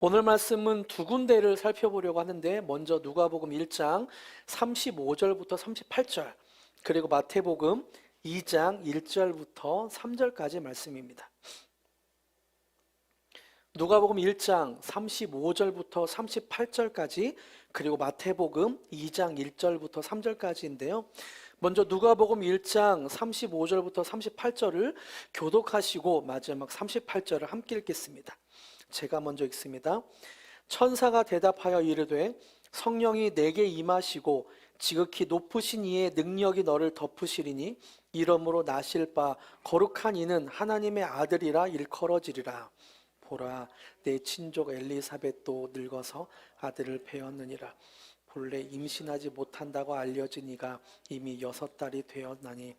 오늘 말씀은 두 군데를 살펴보려고 하는데 먼저 누가복음 1장 35절부터 38절 그리고 마태복음 2장 1절부터 3절까지 말씀입니다. 누가복음 1장 35절부터 38절까지 그리고 마태복음 2장 1절부터 3절까지인데요. 먼저 누가복음 1장 35절부터 38절을 교독하시고 마지막 38절을 함께 읽겠습니다. 제가 먼저 읽습니다. 천사가 대답하여 이르되 성령이 내게 임하시고 지극히 높으신 이의 능력이 너를 덮으시리니 이러므로 나실 바 거룩한 이는 하나님의 아들이라 일컬어지리라. 보라, 내 친족 엘리사벳도 늙어서 아들을 배었느니라. 본래 임신하지 못한다고 알려진 이가 이미 6달이 되었나니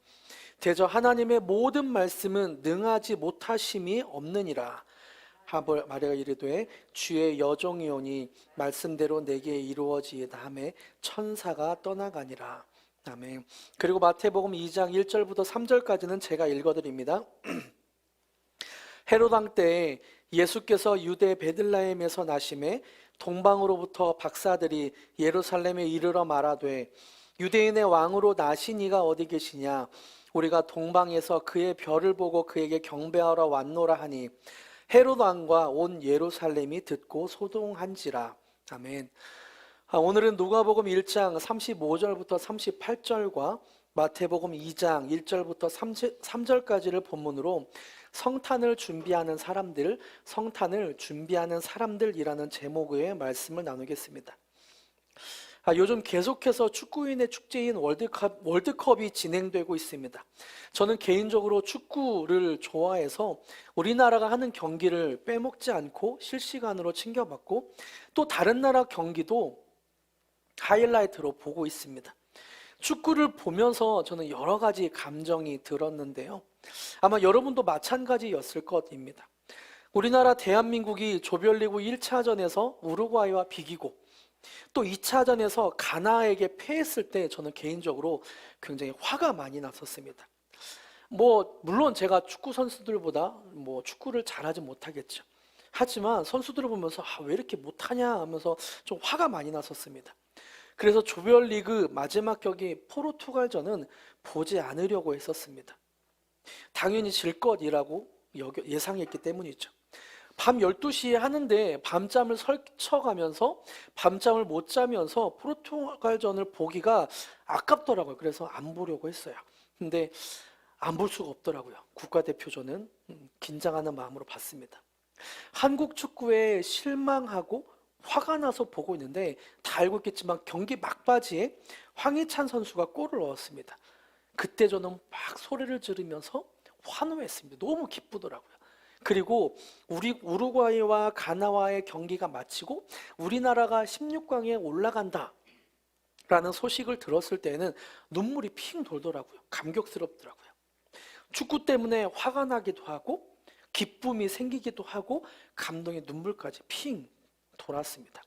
대저 하나님의 모든 말씀은 능하지 못하심이 없느니라. 마리아가 이르되 주의 여종이오니 말씀대로 내게 이루어지이다 하매 천사가 떠나가니라. 아멘. 그리고 마태복음 2장 1절부터 3절까지는 제가 읽어드립니다. 헤롯 왕 때에 예수께서 유대 베들레헴에서 나심에 동방으로부터 박사들이 예루살렘에 이르러 말하되 유대인의 왕으로 나신 이가 어디 계시냐? 우리가 동방에서 그의 별을 보고 그에게 경배하러 왔노라 하니 헤롯 왕과 온 예루살렘이 듣고 소동한지라. 아멘. 오늘은 누가복음 1장 35절부터 38절과 마태복음 2장 1절부터 3절까지를 본문으로 성탄을 준비하는 사람들이라는 제목의 말씀을 나누겠습니다. 요즘 계속해서 축구인의 축제인 월드컵이 진행되고 있습니다. 저는 개인적으로 축구를 좋아해서 우리나라가 하는 경기를 빼먹지 않고 실시간으로 챙겨봤고 또 다른 나라 경기도 하이라이트로 보고 있습니다. 축구를 보면서 저는 여러 가지 감정이 들었는데요. 아마 여러분도 마찬가지였을 것입니다. 우리나라 대한민국이 조별리그 1차전에서 우루과이와 비기고 또 2차전에서 가나에게 패했을 때 저는 개인적으로 굉장히 화가 많이 났었습니다. 물론 제가 축구 선수들보다 축구를 잘하지 못하겠죠. 하지만 선수들을 보면서 왜 이렇게 못하냐 하면서 좀 화가 많이 났었습니다. 그래서 조별리그 마지막 경기 포르투갈전은 보지 않으려고 했었습니다. 당연히 질 것이라고 예상했기 때문이죠. 밤 12시에 하는데 밤잠을 설쳐가면서 밤잠을 못 자면서 포르투갈전을 보기가 아깝더라고요. 그래서 안 보려고 했어요. 근데 안 볼 수가 없더라고요. 국가대표전은 긴장하는 마음으로 봤습니다. 한국 축구에 실망하고 화가 나서 보고 있는데 다 알고 있겠지만 경기 막바지에 황희찬 선수가 골을 넣었습니다. 그때 저는 막 소리를 지르면서 환호했습니다. 너무 기쁘더라고요. 그리고 우루과이와 가나와의 경기가 마치고 우리나라가 16강에 올라간다 라는 소식을 들었을 때는 눈물이 핑 돌더라고요. 감격스럽더라고요. 축구 때문에 화가 나기도 하고 기쁨이 생기기도 하고 감동의 눈물까지 핑 돌았습니다.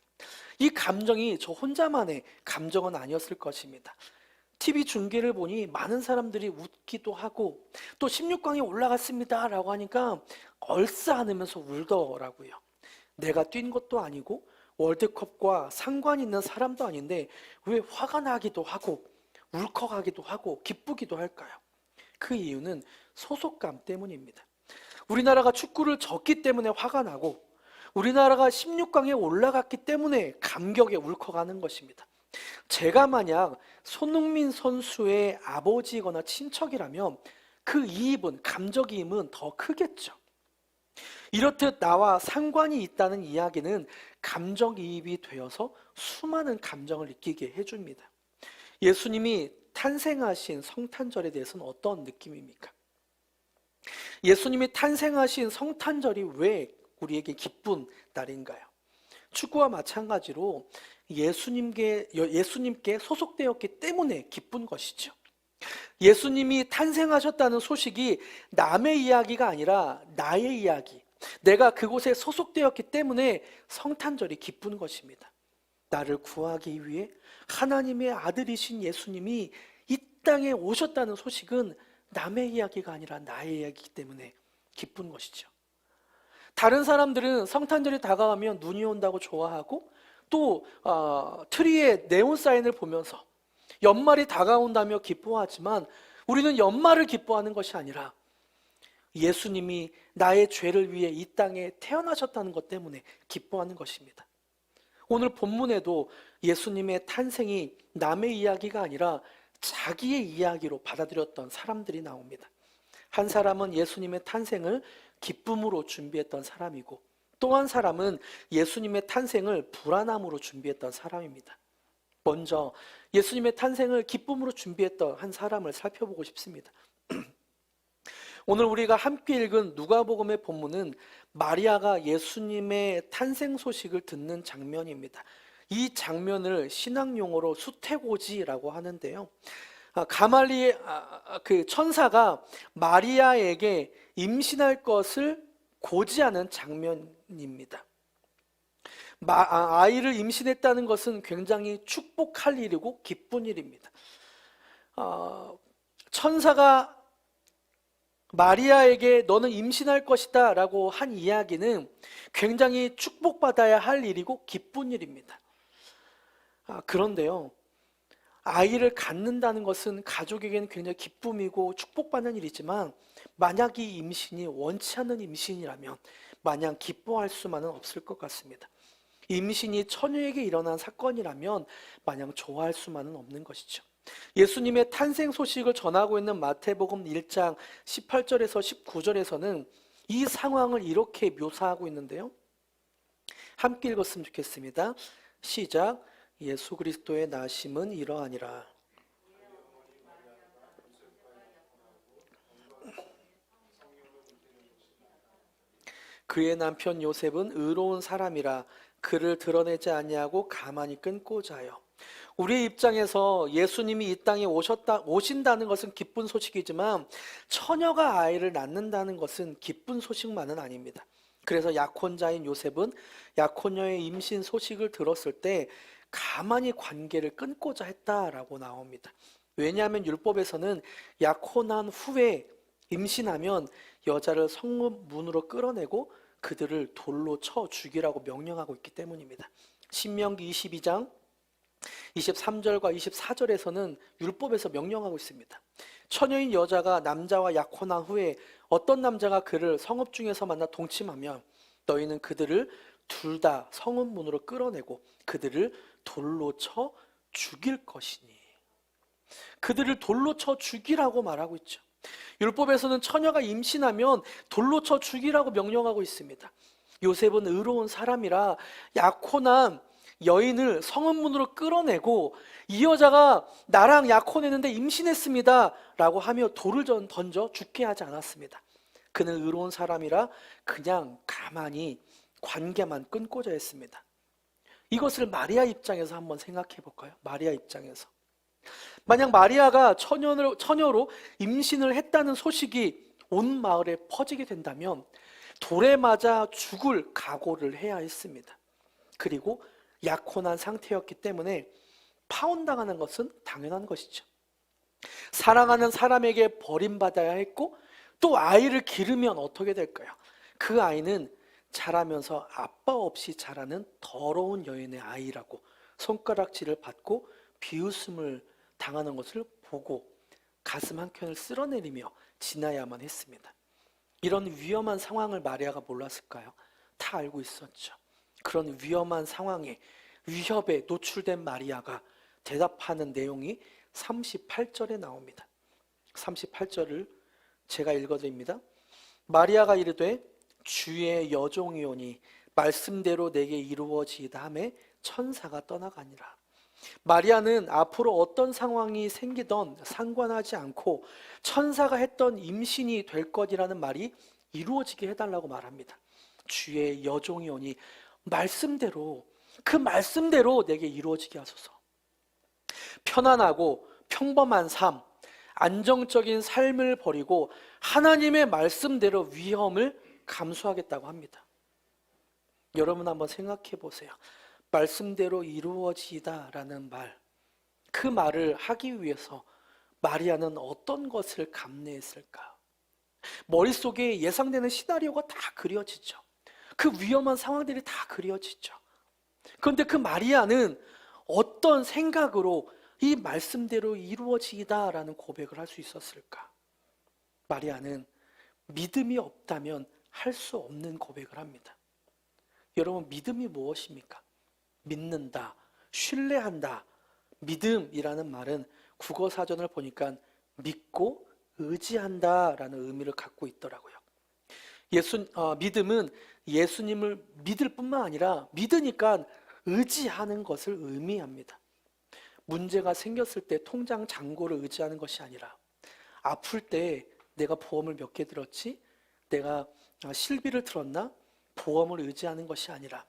이 감정이 저 혼자만의 감정은 아니었을 것입니다. TV 중계를 보니 많은 사람들이 웃기도 하고 또 16강에 올라갔습니다 라고 하니까 얼싸안으면서 울더라고요. 내가 뛴 것도 아니고 월드컵과 상관 있는 사람도 아닌데 왜 화가 나기도 하고 울컥하기도 하고 기쁘기도 할까요? 그 이유는 소속감 때문입니다. 우리나라가 축구를 졌기 때문에 화가 나고 우리나라가 16강에 올라갔기 때문에 감격에 울컥하는 것입니다. 제가 만약 손흥민 선수의 아버지거나 친척이라면 그 이입은, 감정이입은 더 크겠죠. 이렇듯 나와 상관이 있다는 이야기는 감정이입이 되어서 수많은 감정을 느끼게 해줍니다. 예수님이 탄생하신 성탄절에 대해서는 어떤 느낌입니까? 예수님이 탄생하신 성탄절이 왜 우리에게 기쁜 날인가요? 축구와 마찬가지로 예수님께 소속되었기 때문에 기쁜 것이죠. 예수님이 탄생하셨다는 소식이 남의 이야기가 아니라 나의 이야기, 내가 그곳에 소속되었기 때문에 성탄절이 기쁜 것입니다. 나를 구하기 위해 하나님의 아들이신 예수님이 이 땅에 오셨다는 소식은 남의 이야기가 아니라 나의 이야기이기 때문에 기쁜 것이죠. 다른 사람들은 성탄절이 다가가면 눈이 온다고 좋아하고 또 트리에 네온 사인을 보면서 연말이 다가온다며 기뻐하지만 우리는 연말을 기뻐하는 것이 아니라 예수님이 나의 죄를 위해 이 땅에 태어나셨다는 것 때문에 기뻐하는 것입니다. 오늘 본문에도 예수님의 탄생이 남의 이야기가 아니라 자기의 이야기로 받아들였던 사람들이 나옵니다. 한 사람은 예수님의 탄생을 기쁨으로 준비했던 사람이고 또 한 사람은 예수님의 탄생을 불안함으로 준비했던 사람입니다. 먼저 예수님의 탄생을 기쁨으로 준비했던 한 사람을 살펴보고 싶습니다. 오늘 우리가 함께 읽은 누가복음의 본문은 마리아가 예수님의 탄생 소식을 듣는 장면입니다. 이 장면을 신학 용어로 수태고지라고 하는데요. 가말리엘 그 천사가 마리아에게 임신할 것을 고지하는 장면입니다. 아이를 임신했다는 것은 굉장히 축복할 일이고 기쁜 일입니다. 천사가 마리아에게 너는 임신할 것이다 라고 한 이야기는 굉장히 축복받아야 할 일이고 기쁜 일입니다. 그런데요, 아이를 갖는다는 것은 가족에게는 굉장히 기쁨이고 축복받는 일이지만 만약 이 임신이 원치 않는 임신이라면 마냥 기뻐할 수만은 없을 것 같습니다. 임신이 처녀에게 일어난 사건이라면 마냥 좋아할 수만은 없는 것이죠. 예수님의 탄생 소식을 전하고 있는 마태복음 1장 18절에서 19절에서는 이 상황을 이렇게 묘사하고 있는데요. 함께 읽었으면 좋겠습니다. 시작. 예수 그리스도의 나심은 이러하니라. 그의 남편 요셉은 의로운 사람이라 그를 드러내지 아니하고 가만히 끊고자 하여. 우리의 입장에서 예수님이 이 땅에 오신다는 것은 기쁜 소식이지만 처녀가 아이를 낳는다는 것은 기쁜 소식만은 아닙니다. 그래서 약혼자인 요셉은 약혼녀의 임신 소식을 들었을 때 가만히 관계를 끊고자 했다라고 나옵니다. 왜냐하면 율법에서는 약혼한 후에 임신하면 여자를 성문으로 끌어내고 그들을 돌로 쳐 죽이라고 명령하고 있기 때문입니다. 신명기 22장 23절과 24절에서는 율법에서 명령하고 있습니다. 처녀인 여자가 남자와 약혼한 후에 어떤 남자가 그를 성읍 중에서 만나 동침하면 너희는 그들을 둘 다 성읍 문으로 끌어내고 그들을 돌로 쳐 죽일 것이니. 그들을 돌로 쳐 죽이라고 말하고 있죠. 율법에서는 처녀가 임신하면 돌로 쳐 죽이라고 명령하고 있습니다. 요셉은 의로운 사람이라 약혼한 여인을 성읍문으로 끌어내고 이 여자가 나랑 약혼했는데 임신했습니다 라고 하며 돌을 던져 죽게 하지 않았습니다. 그는 의로운 사람이라 그냥 가만히 관계만 끊고자 했습니다. 이것을 마리아 입장에서 한번 생각해 볼까요? 마리아 입장에서 만약 마리아가 처녀로 임신을 했다는 소식이 온 마을에 퍼지게 된다면 돌에 맞아 죽을 각오를 해야 했습니다. 그리고 약혼한 상태였기 때문에 파혼당하는 것은 당연한 것이죠. 사랑하는 사람에게 버림받아야 했고 또 아이를 기르면 어떻게 될까요? 그 아이는 자라면서 아빠 없이 자라는 더러운 여인의 아이라고 손가락질을 받고 비웃음을 당하는 것을 보고 가슴 한켠을 쓸어내리며 지나야만 했습니다. 이런 위험한 상황을 마리아가 몰랐을까요? 다 알고 있었죠. 그런 위험한 상황에 위협에 노출된 마리아가 대답하는 내용이 38절에 나옵니다. 38절을 제가 읽어드립니다. 마리아가 이르되 주의 여종이오니 말씀대로 내게 이루어지이다 하매 천사가 떠나가니라. 마리아는 앞으로 어떤 상황이 생기던 상관하지 않고 천사가 했던 임신이 될 것이라는 말이 이루어지게 해달라고 말합니다. 주의 여종이오니 말씀대로 그 말씀대로 내게 이루어지게 하소서. 편안하고 평범한 삶, 안정적인 삶을 버리고 하나님의 말씀대로 위험을 감수하겠다고 합니다. 여러분 한번 생각해 보세요. 말씀대로 이루어지다라는 말, 그 말을 하기 위해서 마리아는 어떤 것을 감내했을까? 머릿속에 예상되는 시나리오가 다 그려지죠. 그 위험한 상황들이 다 그려지죠. 그런데 그 마리아는 어떤 생각으로 이 말씀대로 이루어지다라는 고백을 할 수 있었을까? 마리아는 믿음이 없다면 할 수 없는 고백을 합니다. 여러분, 믿음이 무엇입니까? 믿는다, 신뢰한다. 믿음이라는 말은 국어 사전을 보니까 믿고 의지한다라는 의미를 갖고 있더라고요. 믿음은 예수님을 믿을 뿐만 아니라 믿으니까 의지하는 것을 의미합니다. 문제가 생겼을 때 통장 잔고를 의지하는 것이 아니라 아플 때 내가 보험을 몇 개 들었지? 내가 실비를 들었나? 보험을 의지하는 것이 아니라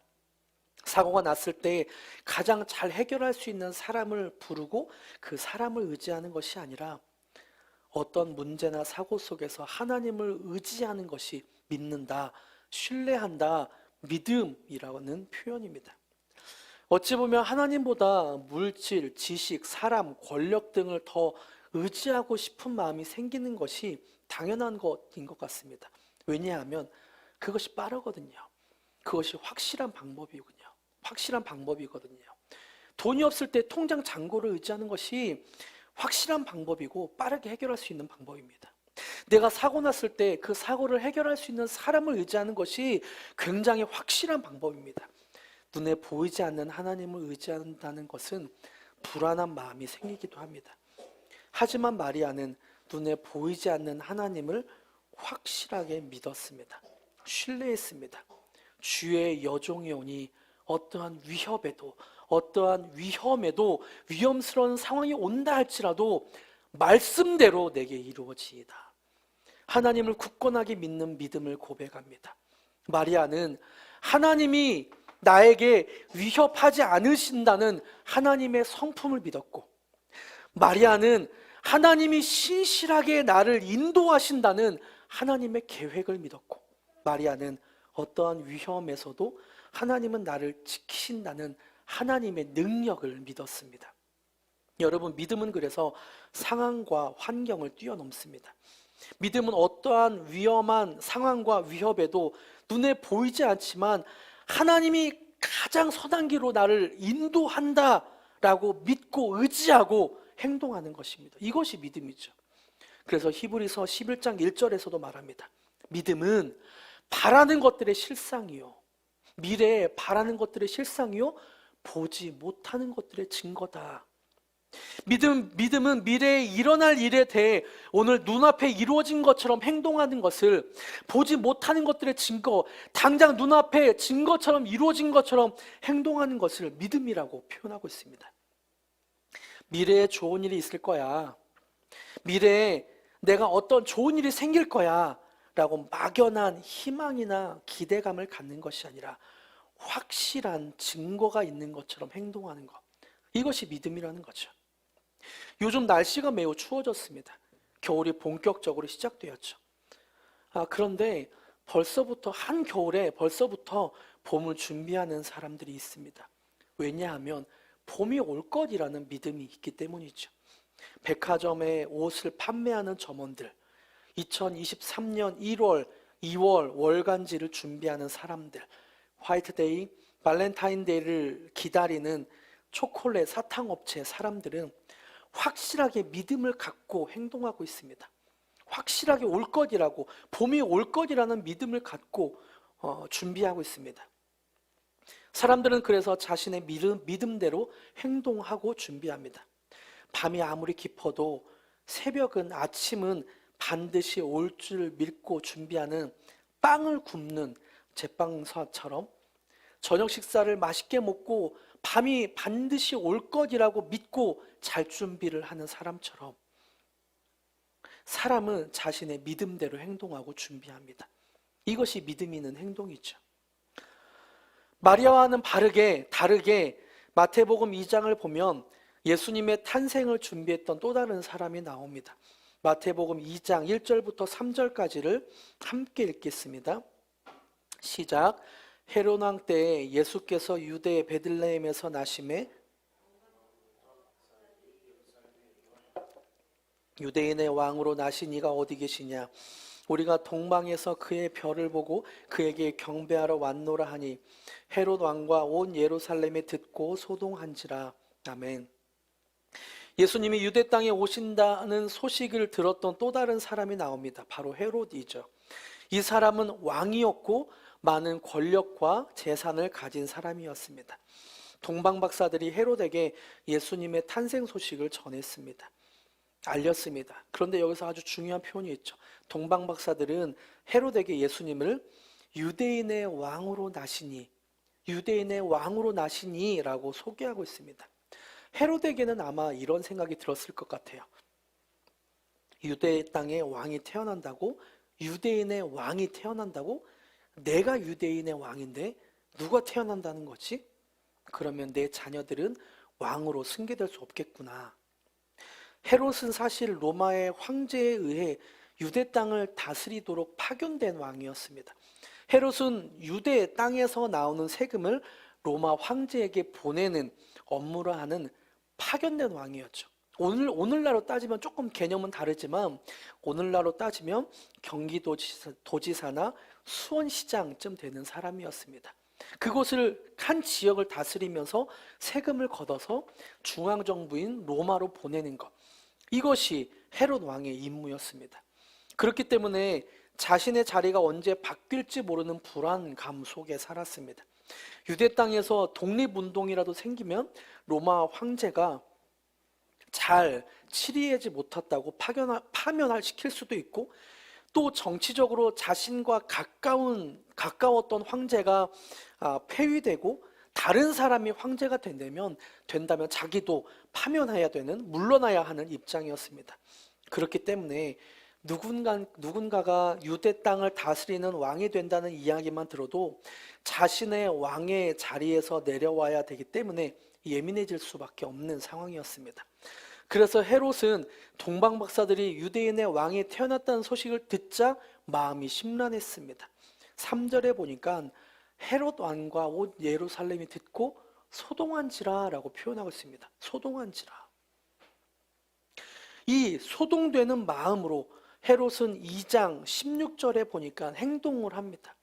사고가 났을 때 가장 잘 해결할 수 있는 사람을 부르고 그 사람을 의지하는 것이 아니라 어떤 문제나 사고 속에서 하나님을 의지하는 것이 믿는다, 신뢰한다, 믿음이라는 표현입니다. 어찌 보면 하나님보다 물질, 지식, 사람, 권력 등을 더 의지하고 싶은 마음이 생기는 것이 당연한 것인 것 같습니다. 왜냐하면 그것이 빠르거든요. 그것이 확실한 방법이거든요. 돈이 없을 때 통장 잔고를 의지하는 것이 확실한 방법이고 빠르게 해결할 수 있는 방법입니다. 내가 사고 났을 때 그 사고를 해결할 수 있는 사람을 의지하는 것이 굉장히 확실한 방법입니다. 눈에 보이지 않는 하나님을 의지한다는 것은 불안한 마음이 생기기도 합니다. 하지만 마리아는 눈에 보이지 않는 하나님을 확실하게 믿었습니다. 신뢰했습니다. 주의 여종이 오니 어떠한 위험에도 위험스러운 상황이 온다 할지라도 말씀대로 내게 이루어지이다. 하나님을 굳건하게 믿는 믿음을 고백합니다. 마리아는 하나님이 나에게 위협하지 않으신다는 하나님의 성품을 믿었고, 마리아는 하나님이 신실하게 나를 인도하신다는 하나님의 계획을 믿었고, 마리아는 어떠한 위험에서도 하나님은 나를 지키신다는 하나님의 능력을 믿었습니다. 여러분, 믿음은 그래서 상황과 환경을 뛰어넘습니다. 믿음은 어떠한 위험한 상황과 위협에도 눈에 보이지 않지만 하나님이 가장 선한 길로 나를 인도한다라고 믿고 의지하고 행동하는 것입니다. 이것이 믿음이죠. 그래서 히브리서 11장 1절에서도 말합니다. 믿음은 바라는 것들의 실상이요, 미래에 바라는 것들의 실상이요, 보지 못하는 것들의 증거다. 믿음은 미래에 일어날 일에 대해 오늘 눈앞에 이루어진 것처럼 행동하는 것을, 보지 못하는 것들의 증거, 당장 눈앞에 증거처럼 이루어진 것처럼 행동하는 것을 믿음이라고 표현하고 있습니다. 미래에 좋은 일이 있을 거야, 미래에 내가 어떤 좋은 일이 생길 거야 라고 막연한 희망이나 기대감을 갖는 것이 아니라 확실한 증거가 있는 것처럼 행동하는 것, 이것이 믿음이라는 거죠. 요즘 날씨가 매우 추워졌습니다. 겨울이 본격적으로 시작되었죠. 그런데 한겨울에 벌써부터 봄을 준비하는 사람들이 있습니다. 왜냐하면 봄이 올 것이라는 믿음이 있기 때문이죠. 백화점에 옷을 판매하는 점원들, 2023년 1월, 2월 월간지를 준비하는 사람들, 화이트데이, 발렌타인데이를 기다리는 초콜릿 사탕업체 사람들은 확실하게 믿음을 갖고 행동하고 있습니다. 확실하게 올 것이라고, 봄이 올 것이라는 믿음을 갖고 준비하고 있습니다. 사람들은 그래서 자신의 믿음대로 행동하고 준비합니다. 밤이 아무리 깊어도 아침은 반드시 올 줄 믿고 준비하는 빵을 굽는 제빵사처럼, 저녁 식사를 맛있게 먹고 밤이 반드시 올 것이라고 믿고 잘 준비를 하는 사람처럼 사람은 자신의 믿음대로 행동하고 준비합니다. 이것이 믿음이 있는 행동이죠. 마리아와는 다르게 마태복음 2장을 보면 예수님의 탄생을 준비했던 또 다른 사람이 나옵니다. 마태복음 2장 1절부터 3절까지를 함께 읽겠습니다. 시작. 헤롯 왕 때에 예수께서 유대 베들레헴에서 나심에 유대인의 왕으로 나신 이가 어디 계시냐? 우리가 동방에서 그의 별을 보고 그에게 경배하러 왔노라 하니 헤롯 왕과 온 예루살렘에 듣고 소동한지라. 아멘. 예수님이 유대 땅에 오신다는 소식을 들었던 또 다른 사람이 나옵니다. 바로 헤롯이죠. 이 사람은 왕이었고 많은 권력과 재산을 가진 사람이었습니다. 동방 박사들이 헤롯에게 예수님의 탄생 소식을 전했습니다. 알렸습니다. 그런데 여기서 아주 중요한 표현이 있죠. 동방 박사들은 헤롯에게 예수님을 유대인의 왕으로 나시니, 유대인의 왕으로 나시니라고 소개하고 있습니다. 헤롯에게는 아마 이런 생각이 들었을 것 같아요. 유대 땅에 왕이 태어난다고? 유대인의 왕이 태어난다고? 내가 유대인의 왕인데 누가 태어난다는 거지? 그러면 내 자녀들은 왕으로 승계될 수 없겠구나. 헤롯은 사실 로마의 황제에 의해 유대 땅을 다스리도록 파견된 왕이었습니다. 헤롯은 유대 땅에서 나오는 세금을 로마 황제에게 보내는 업무를 하는 파견된 왕이었죠. 오늘날로 따지면 조금 개념은 다르지만 오늘날로 따지면 경기도지사나 수원시장쯤 되는 사람이었습니다. 그곳을 한 지역을 다스리면서 세금을 걷어서 중앙정부인 로마로 보내는 것, 이것이 헤롯 왕의 임무였습니다. 그렇기 때문에 자신의 자리가 언제 바뀔지 모르는 불안감 속에 살았습니다. 유대 땅에서 독립운동이라도 생기면 로마 황제가 잘 치리하지 못했다고 파면시킬 수도 있고, 또 정치적으로 자신과 가까웠던 황제가 폐위되고 다른 사람이 황제가 된다면 자기도 파면해야 되는, 물러나야 하는 입장이었습니다. 그렇기 때문에 누군가가 유대 땅을 다스리는 왕이 된다는 이야기만 들어도 자신의 왕의 자리에서 내려와야 되기 때문에 예민해질 수밖에 없는 상황이었습니다. 그래서 헤롯은 동방 박사들이 유대인의 왕이 태어났다는 소식을 듣자 마음이 심란했습니다. 3절에 보니까 헤롯 왕과 온 예루살렘이 듣고 소동한지라 라고 표현하고 있습니다. 소동한지라. 이 소동되는 마음으로 헤롯은 2장 16절에 보니까 행동을 합니다.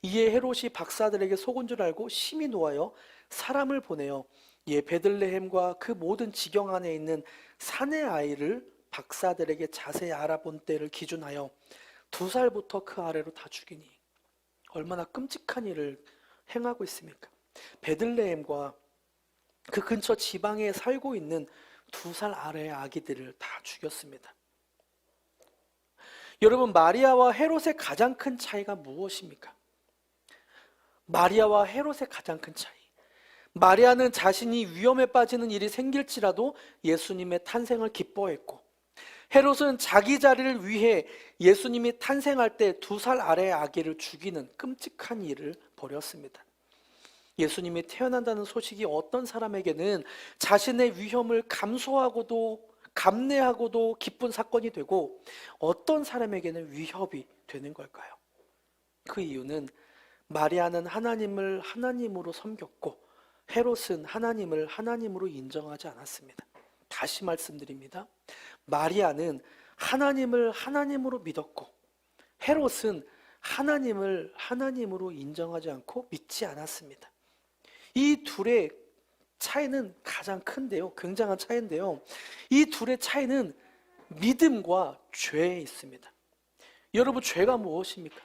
이에 헤롯이 박사들에게 속은 줄 알고 심히 노하여 사람을 보내어 베들레헴과 그 모든 지경 안에 있는 사내 아이를 박사들에게 자세히 알아본 때를 기준하여 2살부터 그 아래로 다 죽이니. 얼마나 끔찍한 일을 행하고 있습니까? 베들레헴과 그 근처 지방에 살고 있는 2살 아래의 아기들을 다 죽였습니다. 여러분, 마리아와 헤롯의 가장 큰 차이가 무엇입니까? 마리아와 헤롯의 가장 큰 차이. 마리아는 자신이 위험에 빠지는 일이 생길지라도 예수님의 탄생을 기뻐했고, 헤롯은 자기 자리를 위해 예수님이 탄생할 때 2살 아래의 아기를 죽이는 끔찍한 일을 벌였습니다. 예수님이 태어난다는 소식이 어떤 사람에게는 자신의 위험을 감내하고도 기쁜 사건이 되고, 어떤 사람에게는 위협이 되는 걸까요? 그 이유는 마리아는 하나님을 하나님으로 섬겼고 헤롯은 하나님을 하나님으로 인정하지 않았습니다. 다시 말씀드립니다. 마리아는 하나님을 하나님으로 믿었고 헤롯은 하나님을 하나님으로 인정하지 않고 믿지 않았습니다. 이 둘의 차이는 가장 큰데요. 굉장한 차이인데요. 이 둘의 차이는 믿음과 죄에 있습니다. 여러분, 죄가 무엇입니까?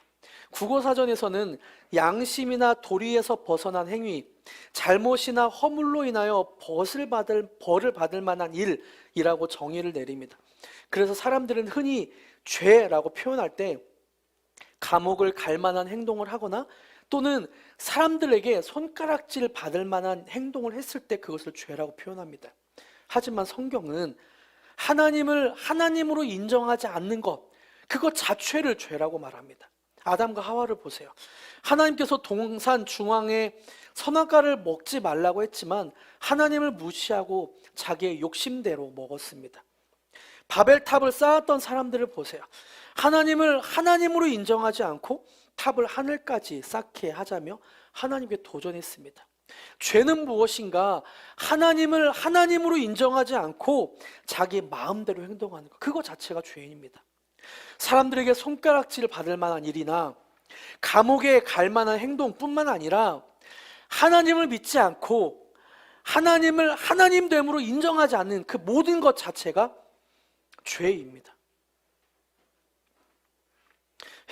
국어사전에서는 양심이나 도리에서 벗어난 행위, 잘못이나 허물로 인하여 벌을 받을 만한 일이라고 정의를 내립니다. 그래서 사람들은 흔히 죄라고 표현할 때 감옥을 갈 만한 행동을 하거나 또는 사람들에게 손가락질 받을 만한 행동을 했을 때 그것을 죄라고 표현합니다. 하지만 성경은 하나님을 하나님으로 인정하지 않는 것, 그것 자체를 죄라고 말합니다. 아담과 하와를 보세요. 하나님께서 동산 중앙에 선악과를 먹지 말라고 했지만 하나님을 무시하고 자기의 욕심대로 먹었습니다. 바벨탑을 쌓았던 사람들을 보세요. 하나님을 하나님으로 인정하지 않고 탑을 하늘까지 쌓게 하자며 하나님께 도전했습니다. 죄는 무엇인가? 하나님을 하나님으로 인정하지 않고 자기 마음대로 행동하는 것, 그거 자체가 죄인입니다. 사람들에게 손가락질을 받을 만한 일이나 감옥에 갈 만한 행동뿐만 아니라 하나님을 믿지 않고 하나님을 하나님됨으로 인정하지 않는 그 모든 것 자체가 죄입니다.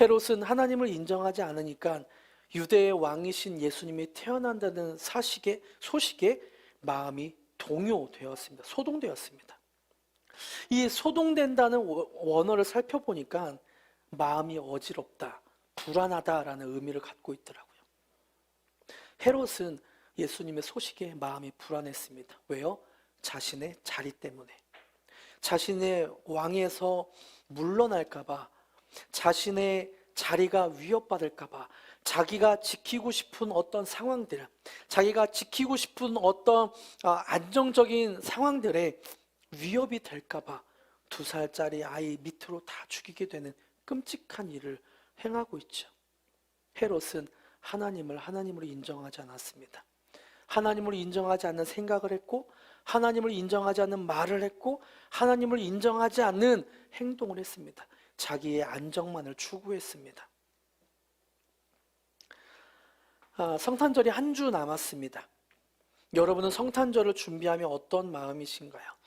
헤롯은 하나님을 인정하지 않으니까 유대의 왕이신 예수님이 태어난다는 소식에 마음이 동요되었습니다. 소동되었습니다. 이 소동된다는 원어를 살펴보니까 마음이 어지럽다, 불안하다라는 의미를 갖고 있더라고요. 헤롯은 예수님의 소식에 마음이 불안했습니다. 왜요? 자신의 자리 때문에. 자신의 왕에서 물러날까봐, 자신의 자리가 위협받을까봐, 자기가 지키고 싶은 어떤 상황들, 자기가 지키고 싶은 어떤 안정적인 상황들에 위협이 될까봐 2살짜리 아이 밑으로 다 죽이게 되는 끔찍한 일을 행하고 있죠. 헤롯은 하나님을 하나님으로 인정하지 않았습니다. 하나님을 인정하지 않는 생각을 했고, 하나님을 인정하지 않는 말을 했고, 하나님을 인정하지 않는 행동을 했습니다. 자기의 안정만을 추구했습니다. 성탄절이 한 주 남았습니다. 여러분은 성탄절을 준비하며 어떤 마음이신가요?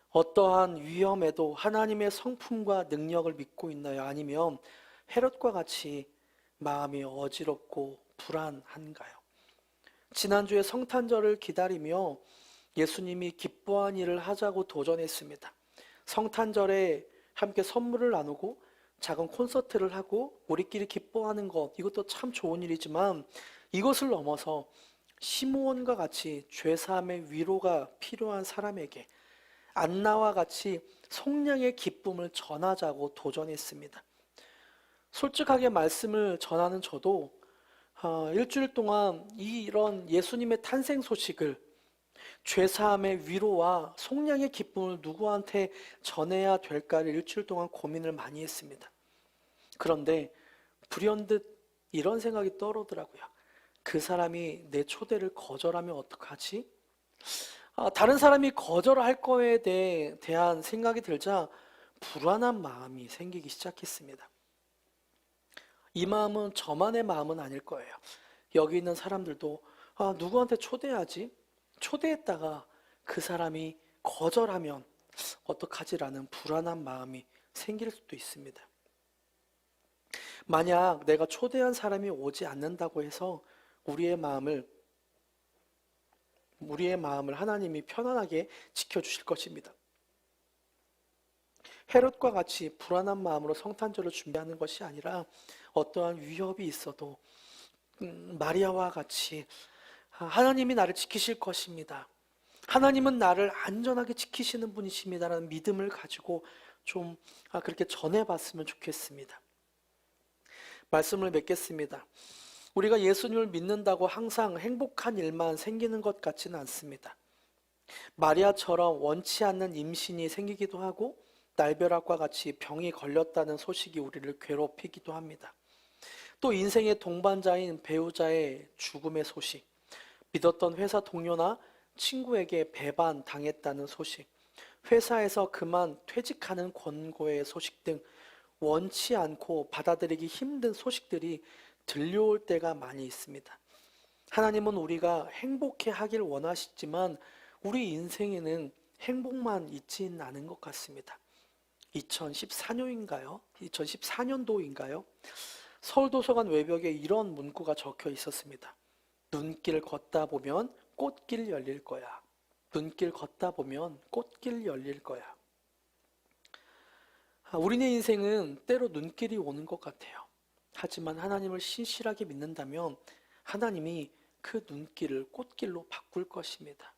어떠한 위험에도 하나님의 성품과 능력을 믿고 있나요? 아니면 헤롯과 같이 마음이 어지럽고 불안한가요? 지난주에 성탄절을 기다리며 예수님이 기뻐한 일을 하자고 도전했습니다. 성탄절에 함께 선물을 나누고 작은 콘서트를 하고 우리끼리 기뻐하는 것, 이것도 참 좋은 일이지만 이것을 넘어서 시므온과 같이 죄사함의 위로가 필요한 사람에게 안나와 같이 속량의 기쁨을 전하자고 도전했습니다. 솔직하게 말씀을 전하는 저도 일주일 동안 이런 예수님의 탄생 소식을, 죄사함의 위로와 속량의 기쁨을 누구한테 전해야 될까를 일주일 동안 고민을 많이 했습니다. 그런데 불현듯 이런 생각이 떠오르더라고요. 그 사람이 내 초대를 거절하면 어떡하지? 다른 사람이 거절할 거에 대한 생각이 들자 불안한 마음이 생기기 시작했습니다. 이 마음은 저만의 마음은 아닐 거예요. 여기 있는 사람들도 누구한테 초대하지? 초대했다가 그 사람이 거절하면 어떡하지라는 불안한 마음이 생길 수도 있습니다. 만약 내가 초대한 사람이 오지 않는다고 해서 우리의 마음을 하나님이 편안하게 지켜주실 것입니다. 헤롯과 같이 불안한 마음으로 성탄절을 준비하는 것이 아니라 어떠한 위협이 있어도 마리아와 같이 하나님이 나를 지키실 것입니다. 하나님은 나를 안전하게 지키시는 분이십니다라는 믿음을 가지고 좀 그렇게 전해봤으면 좋겠습니다. 말씀을 맺겠습니다. 우리가 예수님을 믿는다고 항상 행복한 일만 생기는 것 같지는 않습니다. 마리아처럼 원치 않는 임신이 생기기도 하고 날벼락과 같이 병이 걸렸다는 소식이 우리를 괴롭히기도 합니다. 또 인생의 동반자인 배우자의 죽음의 소식, 믿었던 회사 동료나 친구에게 배반당했다는 소식, 회사에서 그만 퇴직하는 권고의 소식 등 원치 않고 받아들이기 힘든 소식들이 들려올 때가 많이 있습니다. 하나님은 우리가 행복해 하길 원하시지만 우리 인생에는 행복만 있지는 않은 것 같습니다. 2014년도인가요? 서울도서관 외벽에 이런 문구가 적혀 있었습니다. 눈길 걷다 보면 꽃길 열릴 거야. 눈길 걷다 보면 꽃길 열릴 거야. 우리네 인생은 때로 눈길이 오는 것 같아요. 하지만 하나님을 신실하게 믿는다면 하나님이 그 눈길을 꽃길로 바꿀 것입니다.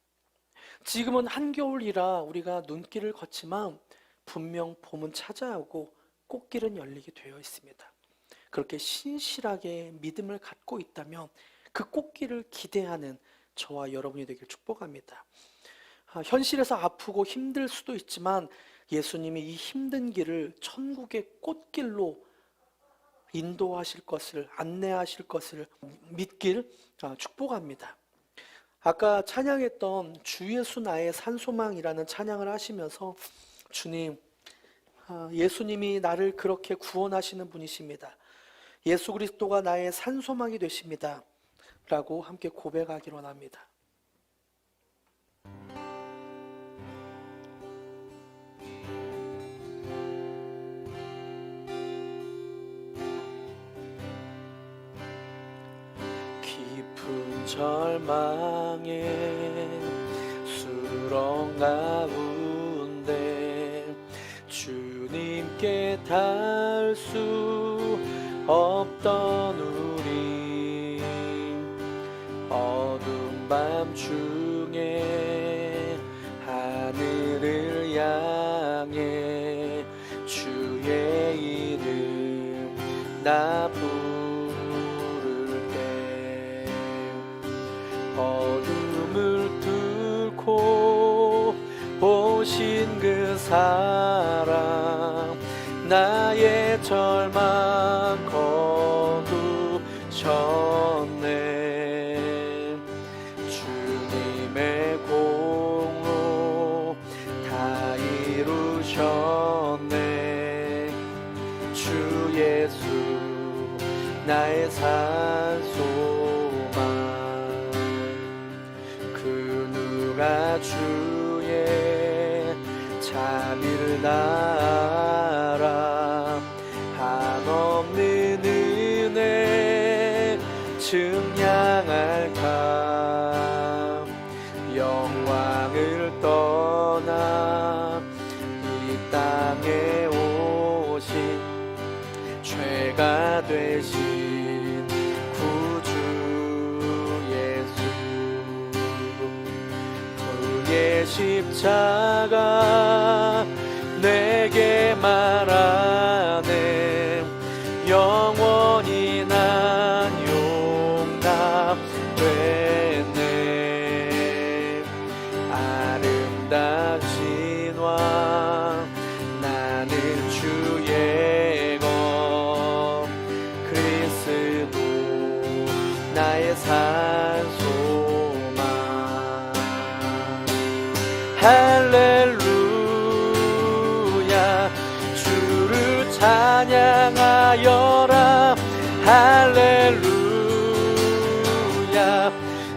지금은 한겨울이라 우리가 눈길을 걷지만 분명 봄은 찾아오고 꽃길은 열리게 되어 있습니다. 그렇게 신실하게 믿음을 갖고 있다면 그 꽃길을 기대하는 저와 여러분이 되길 축복합니다. 현실에서 아프고 힘들 수도 있지만 예수님이 이 힘든 길을 천국의 꽃길로 인도하실 것을, 안내하실 것을 믿길 축복합니다. 아까 찬양했던 주 예수 나의 산소망이라는 찬양을 하시면서 주님, 예수님이 나를 그렇게 구원하시는 분이십니다. 예수 그리스도가 나의 산소망이 되십니다. 라고 함께 고백하기로 합니다. 깊은 절망에 수렁 가운데 주님께 닿을 수 없던 우리 어두운 밤 중에 하늘을 향해 주의 이름 나 부를 때 어둠을 뚫고 오신 그 사랑 나의 절망 거두셨네. 주님의 공로 다 이루셨네. 주 예수 나의 산소망 그 누가 주의 자비를 알아 한없는 은혜 증량할까. 영광을 떠나 이 땅에 오신 죄가 되신 구주 예수 그의 십자가 내게 말하네. 영원히 난 용납됐네. 아름답신 왕 나는 주의 것 그리스도 나의 산소망. 할렐루야 주를 찬양하여라. 할렐루야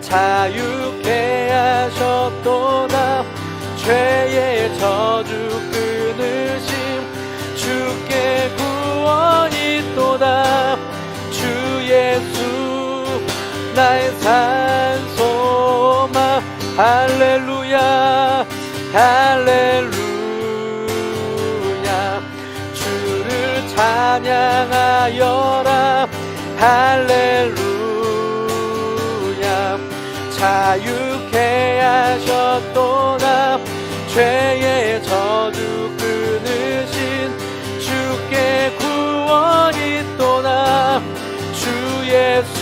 자유케 하셨도다. 죄의 저주 끊으심 주께 구원이 있도다. 주 예수 나의 산소망. 할렐루야 할렐루야 주를 찬양하여라. 할렐루야 자유케 하셨도다. 죄의 저주 끊으신 주께 구원이 있도다. 주 예수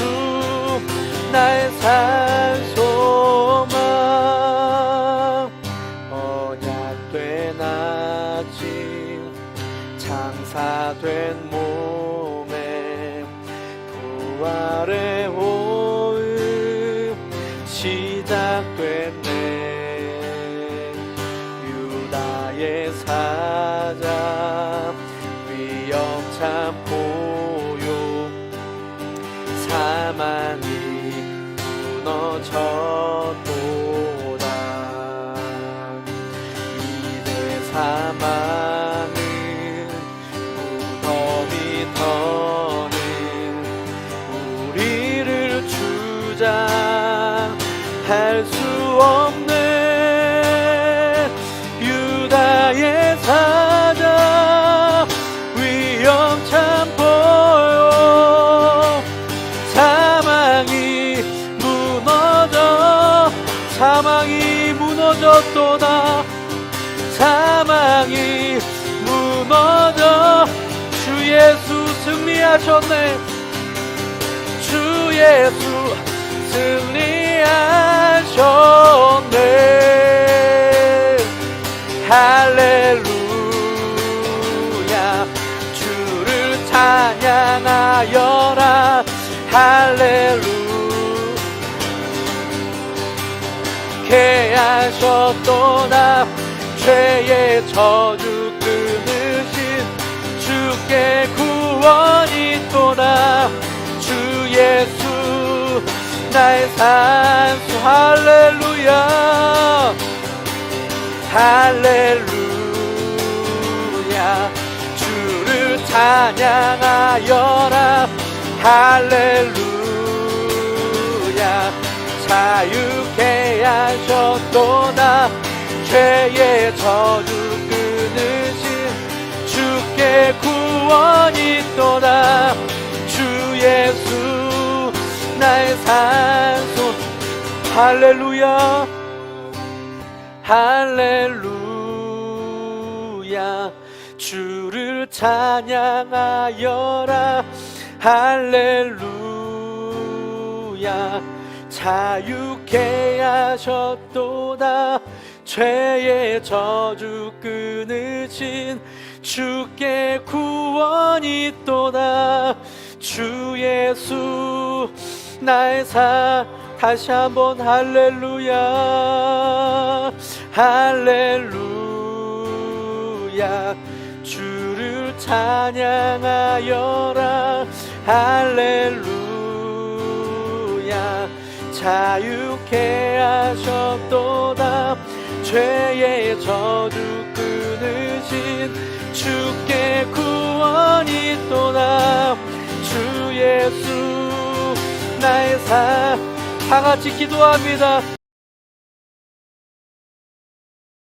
나의 산소망. 언약된 아침 장사된 몸에 부활의 호흡 시작됐네. 유다의 사자 위험참 고요 사망이 무너졌도다. 이제 사망은 무덤이 터는 우리를 주장할 수 없네. 유다의 사자 위험참 보여 사망이 무너졌도다. 사망이 무너져 주 예수 승리하셨네. 주 예수 승리하셨네. 할렐루야 주를 찬양하여라. 할렐루야 하셨도다. 죄의 저주 끊으신 구원이 있도다. 주 예수 나의 산소. 할렐루야 할렐루야. 주를 찬양하여라. 할렐루야. 자유케 하셨도다. 죄의 저주 끊으신 주께 구원이 있도다. 주 예수 나의 산소. 할렐루야 할렐루야. 주를 찬양하여라. 할렐루야. 자유케 하셨도다. 죄의 저주 끊으신 주께 구원이 있도다. 주 예수 나의 사. 다시 한번 할렐루야 할렐루야. 주를 찬양하여라. 할렐루야. 자유케 하셨도다. 죄의 저주 끊으신 주께 구원이 있도다. 주 예수 나의 사. 다 같이 기도합니다.